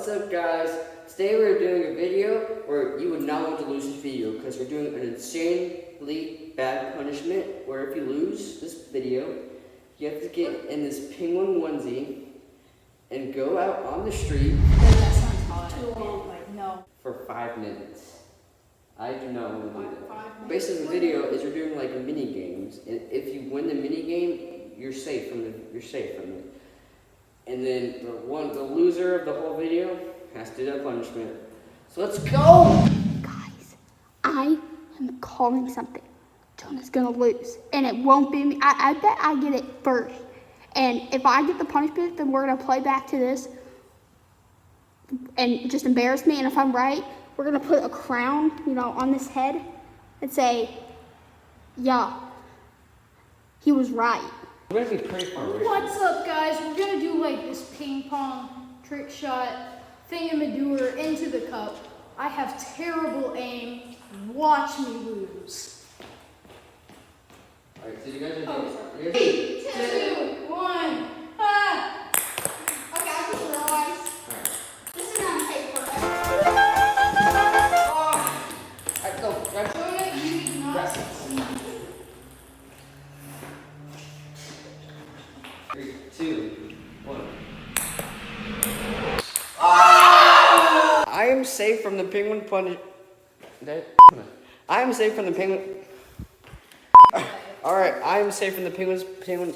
What's up, guys? Today we're doing a video where you would not want to lose this video because we're doing an insanely bad punishment where if you lose this video, you have to get in this penguin onesie and go out on the street for 5 minutes. I do not want to do that. Basically, the video is we're doing like mini games, and if you win the mini game, you're safe from it. And then the loser of the whole video has to do that punishment. So let's go! Guys, I am calling something. Jonah's gonna lose, and it won't be me. I bet I get it first. And if I get the punishment, then we're gonna play back to this and just embarrass me. And if I'm right, we're gonna put a crown, on this head and say, yeah, he was right. We're gonna be pretty far. What's up, guys? We're gonna do like this ping pong trick shot thingamadoer into the cup. I have terrible aim. Watch me lose. Alright, so you guys are doing 3, 2, 1. Ah! Okay, I just realized this is not paper. Alright, go. Grab Jonah, you did not succeed. 3, 2, 1. I am safe from the penguin punch. I am safe from the penguin. Alright, I am safe from the penguin.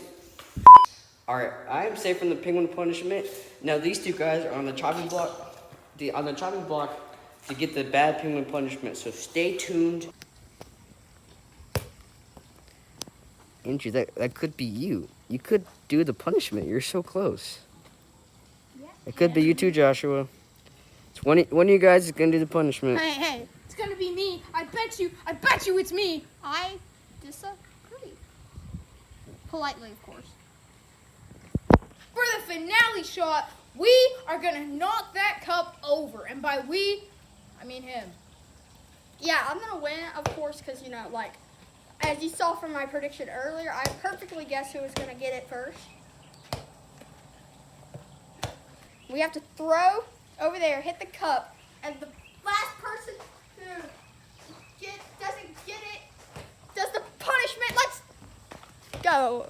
Alright, I am safe from the penguin punishment. Now these two guys are on the chopping block. To get the bad penguin punishment. So stay tuned. Andrew, that could be you. You could do the punishment. You're so close. It could be you too, Joshua. It's one of you guys is gonna do the punishment. Hey, it's gonna be me. I bet you it's me. I disagree. Politely, of course. For the finale shot, we are gonna knock that cup over. And by we, I mean him. Yeah, I'm gonna win, of course, because, as you saw from my prediction earlier, I perfectly guessed who was gonna get it first. We have to throw over there, hit the cup, and the last person who doesn't get it does the punishment. Let's go.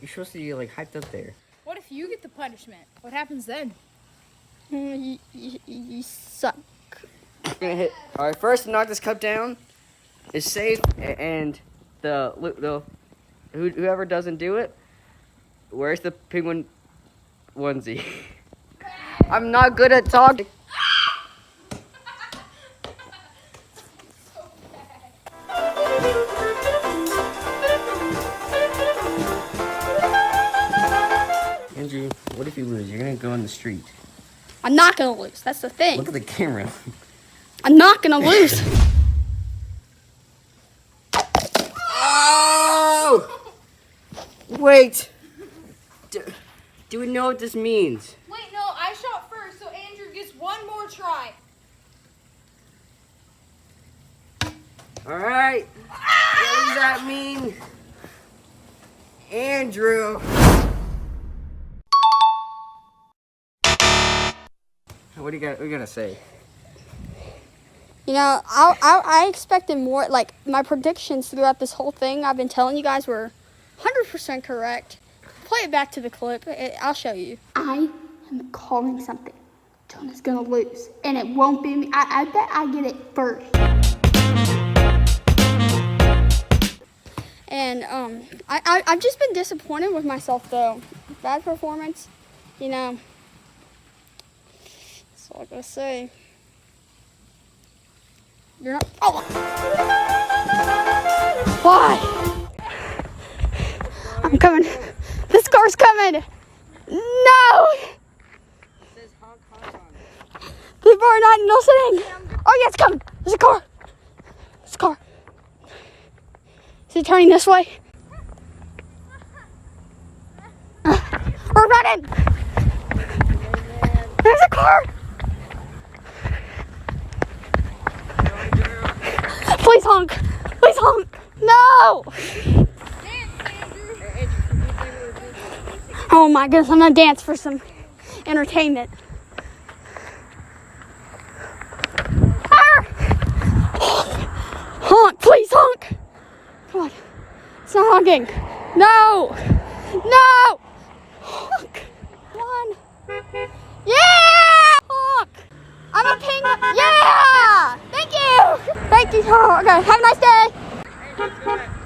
You're supposed to be hyped up there. What if you get the punishment? What happens then? You suck. We're gonna hit. All right, first to knock this cup down is safe, and whoever doesn't do it, where's the penguin onesie? I'm not good at talking. Andrew, what if you lose? You're gonna go in the street. I'm not gonna lose. That's the thing. Look at the camera. I'm not gonna lose. Oh! Wait. Do we know what this means? Wait, no, I shot first, so Andrew gets one more try. All right. What does that mean? Andrew. What do you gotta say? I expected more. Like, my predictions throughout this whole thing I've been telling you guys were 100% correct. Play it back to the clip. I'll show you. I am calling something. Jonah's gonna lose, and it won't be me. I bet I get it first. And I've just been disappointed with myself though. Bad performance, That's all I gotta say. You're not. Oh! Why? I'm coming. This car's coming. No! It says HONK, HONK on it. People are not listening. Oh yeah, it's coming. There's a car. There's a car. Is it turning this way? We're running. There's a car. Please honk. Please honk. No. Oh my goodness, I'm gonna dance for some entertainment. honking. No. No. Honk. Come on. Yeah. Honk. I'm a ping. Yeah. Thank you. Thank you. Oh, okay. Have a nice day.